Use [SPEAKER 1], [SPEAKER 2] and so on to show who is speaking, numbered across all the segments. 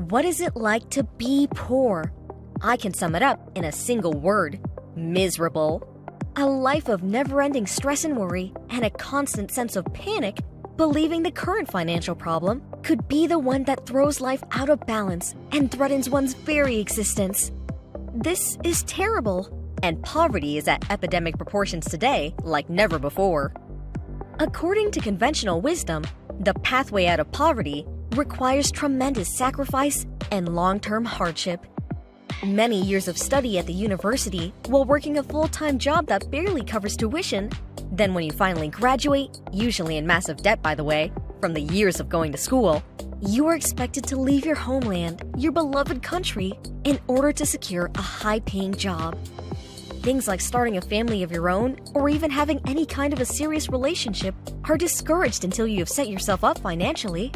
[SPEAKER 1] What is it like to be poor? I can sum it up in a single word: miserable. A life of never-ending stress and worry, and a constant sense of panic, believing the current financial problem could be the one that throws life out of balance and threatens one's very existence. This is terrible, and poverty is at epidemic proportions today like never before. According to conventional wisdom, the pathway out of poverty requires tremendous sacrifice and long-term hardship. Many years of study at the university while working a full-time job that barely covers tuition. Then when you finally graduate, usually in massive debt by the way, from the years of going to school, you are expected to leave your homeland, your beloved country, in order to secure a high-paying job. Things like starting a family of your own or even having any kind of a serious relationship are discouraged until you have set yourself up financially.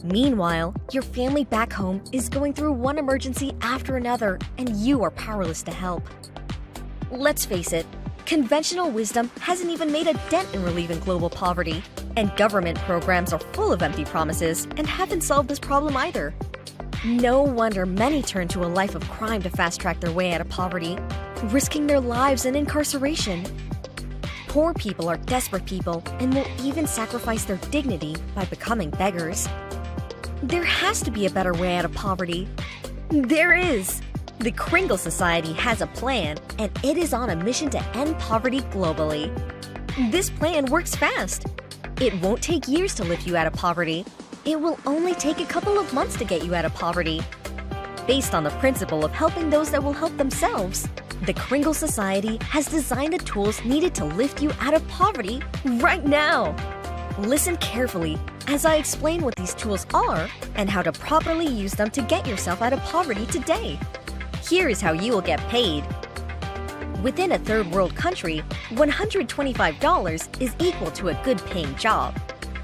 [SPEAKER 1] Meanwhile, your family back home is going through one emergency after another, and you are powerless to help. Let's face it, conventional wisdom hasn't even made a dent in relieving global poverty, and government programs are full of empty promises and haven't solved this problem either. No wonder many turn to a life of crime to fast-track their way out of poverty, risking their lives in incarceration. Poor people are desperate people and will even sacrifice their dignity by becoming beggars. There has to be a better way out of poverty. There is! The Kringle Society has a plan, and it is on a mission to end poverty globally. This plan works fast. It won't take years to lift you out of poverty. It will only take a couple of months to get you out of poverty. Based on the principle of helping those that will help themselves, the Kringle Society has designed the tools needed to lift you out of poverty right now. Listen carefully as I explain what these tools are and how to properly use them to get yourself out of poverty today. Here is how you will get paid. Within a third world country, $125 is equal to a good-paying job.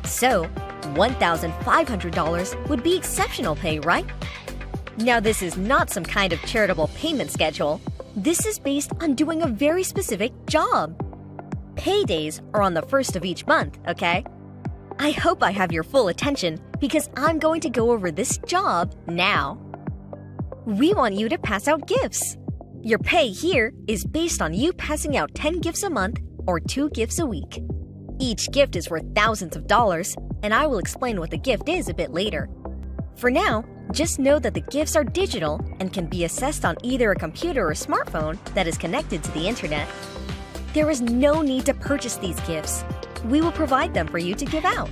[SPEAKER 1] So, $1,500 would be exceptional pay, right? Now, this is not some kind of charitable payment schedule. This is based on doing a very specific job. Paydays are on the first of each month, okay? I hope I have your full attention because I'm going to go over this job now. We want you to pass out gifts. Your pay here is based on you passing out 10 gifts a month or 2 gifts a week. Each gift is worth thousands of dollars, and I will explain what the gift is a bit later. For now, just know that the gifts are digital and can be accessed on either a computer or smartphone that is connected to the internet. There is no need to purchase these gifts. We will provide them for you to give out.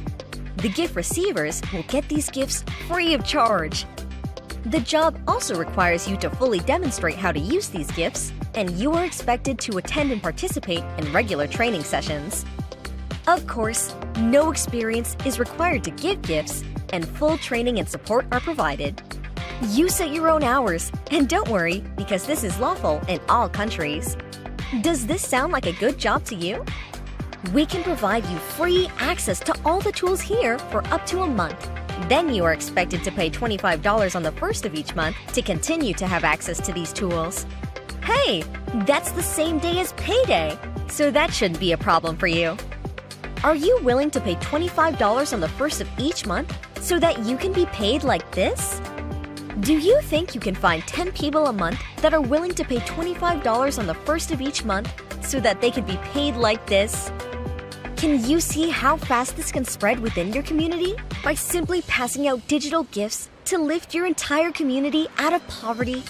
[SPEAKER 1] The gift receivers will get these gifts free of charge. The job also requires you to fully demonstrate how to use these gifts, and you are expected to attend and participate in regular training sessions. Of course, no experience is required to give gifts, and full training and support are provided. You set your own hours, and don't worry, because this is lawful in all countries. Does this sound like a good job to you? We can provide you free access to all the tools here for up to a month. Then you are expected to pay $25 on the first of each month to continue to have access to these tools. Hey, that's the same day as payday, so that shouldn't be a problem for you. Are you willing to pay $25 on the first of each month so that you can be paid like this? Do you think you can find 10 people a month that are willing to pay $25 on the first of each month so that they can be paid like this? Can you see how fast this can spread within your community by simply passing out digital gifts to lift your entire community out of poverty?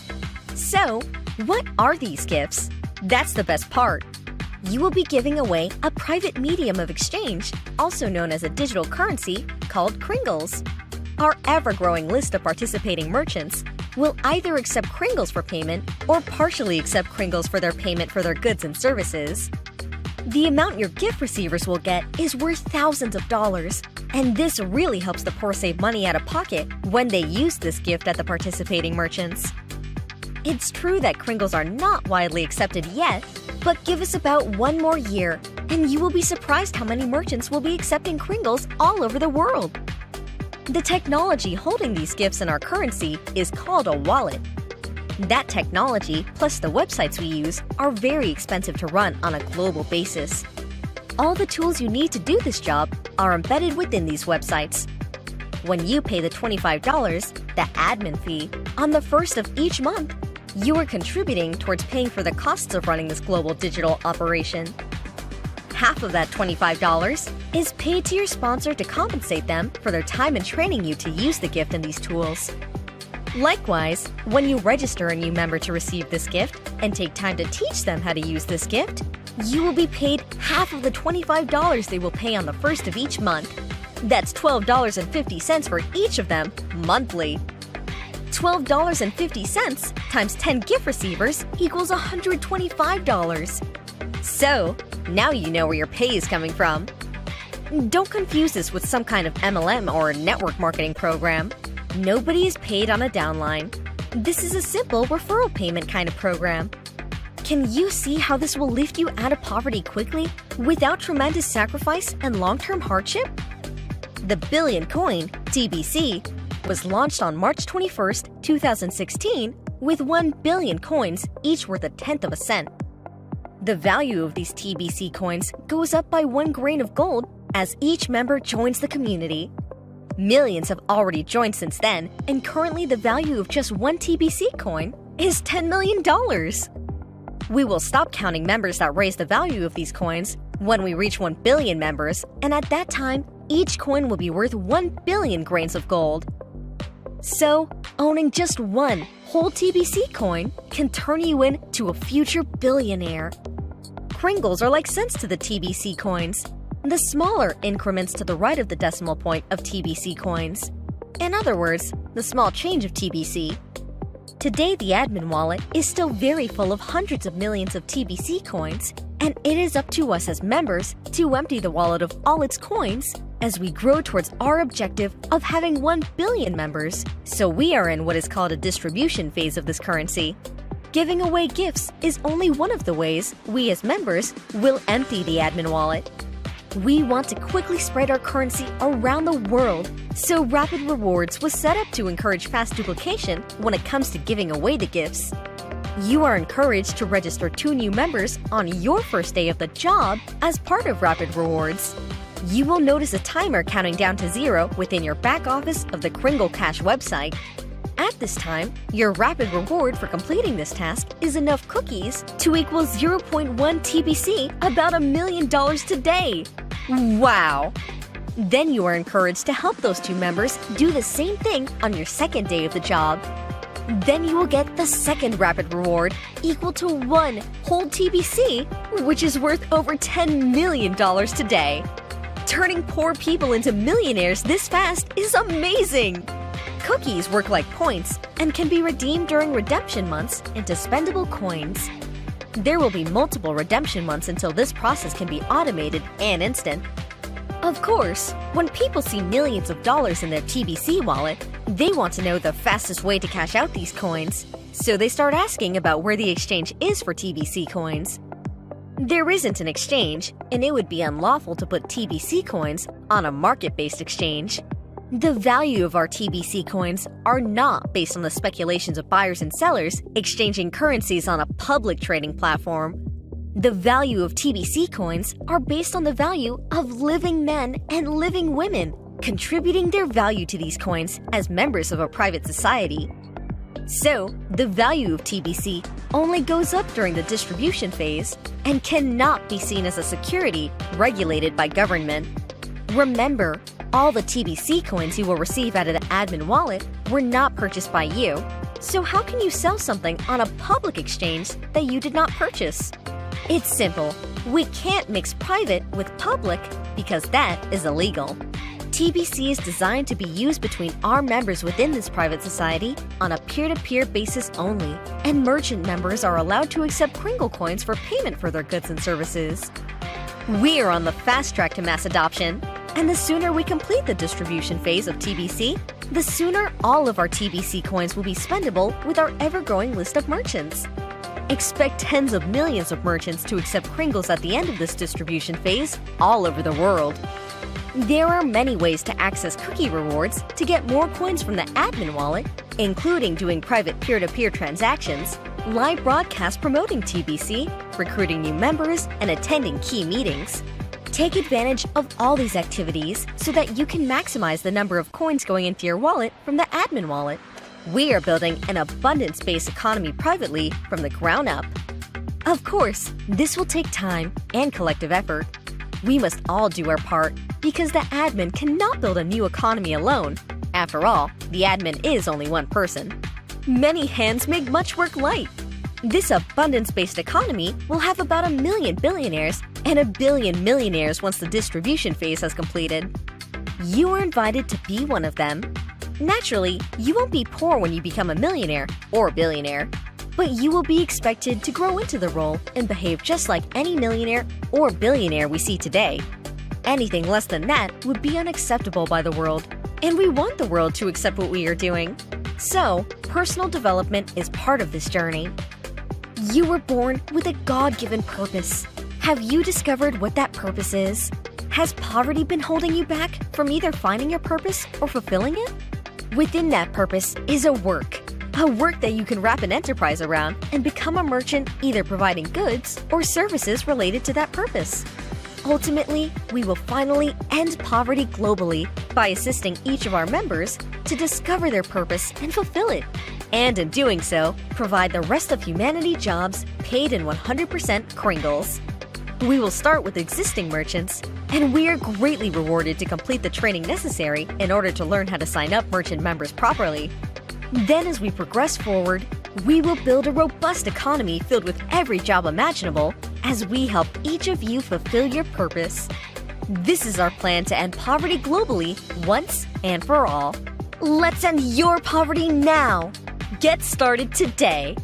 [SPEAKER 1] So, what are these gifts? That's the best part. You will be giving away a private medium of exchange, also known as a digital currency, called Kringles. Our ever-growing list of participating merchants will either accept Kringles for payment or partially accept Kringles for their payment for their goods and services. The amount your gift receivers will get is worth thousands of dollars, and this really helps the poor save money out of pocket when they use this gift at the participating merchants. It's true that Kringles are not widely accepted yet, but give us about 1 more year, and you will be surprised how many merchants will be accepting Kringles all over the world. The technology holding these gifts in our currency is called a wallet. That technology, plus the websites we use, are very expensive to run on a global basis. All the tools you need to do this job are embedded within these websites. When you pay the $25, the admin fee, on the first of each month, you are contributing towards paying for the costs of running this global digital operation. Half of that $25 is paid to your sponsor to compensate them for their time in training you to use the gift and these tools. Likewise, when you register a new member to receive this gift and take time to teach them how to use this gift, you will be paid half of the $25 they will pay on the first of each month. That's $12.50 for each of them monthly. $12.50 times 10 gift receivers equals $125. So, now you know where your pay is coming from. Don't confuse this with some kind of MLM or network marketing program. Nobody is paid on a downline. This is a simple referral payment kind of program. Can you see how this will lift you out of poverty quickly without tremendous sacrifice and long-term hardship? The Billion Coin, TBC, was launched on March 21, 2016 with 1 billion coins, each worth 1/10 of a cent. The value of these TBC coins goes up by 1 grain of gold as each member joins the community. Millions have already joined since then, and currently the value of just 1 TBC coin is $10 million. We will stop counting members that raise the value of these coins when we reach 1 billion members, and at that time, each coin will be worth 1 billion grains of gold. So, owning just 1 whole TBC coin can turn you into a future billionaire. Kringles are like cents to the TBC coins, the smaller increments to the right of the decimal point of TBC coins. In other words, the small change of TBC. Today, the admin wallet is still very full of hundreds of millions of TBC coins, and it is up to us as members to empty the wallet of all its coins as we grow towards our objective of having 1 billion members. So we are in what is called a distribution phase of this currency. Giving away gifts is only one of the ways we as members will empty the admin wallet. We want to quickly spread our currency around the world, so Rapid Rewards was set up to encourage fast duplication when it comes to giving away the gifts. You are encouraged to register 2 new members on your first day of the job as part of Rapid Rewards. You will notice a timer counting down to 0 within your back office of the Kringle Cash website. At this time, your rapid reward for completing this task is enough cookies to equal 0.1 TBC, about $1 million today. Wow! Then you are encouraged to help those 2 members do the same thing on your second day of the job. Then you will get the second rapid reward, equal to 1 whole TBC, which is worth over $10 million today. Turning poor people into millionaires this fast is amazing! Cookies work like points and can be redeemed during redemption months into spendable coins. There will be multiple redemption months until this process can be automated and instant. Of course, when people see millions of dollars in their TBC wallet, they want to know the fastest way to cash out these coins, so they start asking about where the exchange is for TBC coins. There isn't an exchange, and it would be unlawful to put TBC coins on a market-based exchange. The value of our TBC coins are not based on the speculations of buyers and sellers exchanging currencies on a public trading platform. The value of TBC coins are based on the value of living men and living women, contributing their value to these coins as members of a private society. So, the value of TBC only goes up during the distribution phase and cannot be seen as a security regulated by government. Remember, all the TBC coins you will receive out of the admin wallet were not purchased by you. So how can you sell something on a public exchange that you did not purchase? It's simple. We can't mix private with public because that is illegal. TBC is designed to be used between our members within this private society on a peer-to-peer basis only, and merchant members are allowed to accept Kringle coins for payment for their goods and services. We are on the fast track to mass adoption, and the sooner we complete the distribution phase of TBC, the sooner all of our TBC coins will be spendable with our ever-growing list of merchants. Expect tens of millions of merchants to accept Kringles at the end of this distribution phase all over the world. There are many ways to access cookie rewards to get more coins from the admin wallet, including doing private peer-to-peer transactions, live broadcasts promoting TBC, recruiting new members, and attending key meetings. Take advantage of all these activities so that you can maximize the number of coins going into your wallet from the admin wallet. We are building an abundance-based economy privately from the ground up. Of course, this will take time and collective effort. We must all do our part because the admin cannot build a new economy alone. After all, the admin is only one person. Many hands make much work light. This abundance-based economy will have about 1 million billionaires and 1 billion millionaires once the distribution phase has completed. You are invited to be one of them. Naturally, you won't be poor when you become a millionaire or billionaire, but you will be expected to grow into the role and behave just like any millionaire or billionaire we see today. Anything less than that would be unacceptable by the world, and we want the world to accept what we are doing. So, personal development is part of this journey. You were born with a God-given purpose. Have you discovered what that purpose is? Has poverty been holding you back from either finding your purpose or fulfilling it? Within that purpose is a work that you can wrap an enterprise around and become a merchant either providing goods or services related to that purpose. Ultimately, we will finally end poverty globally by assisting each of our members to discover their purpose and fulfill it. And in doing so, provide the rest of humanity jobs paid in 100% Kringles. We will start with existing merchants, and we are greatly rewarded to complete the training necessary in order to learn how to sign up merchant members properly. Then as we progress forward, we will build a robust economy filled with every job imaginable as we help each of you fulfill your purpose. This is our plan to end poverty globally once and for all. Let's end your poverty now! Get started today!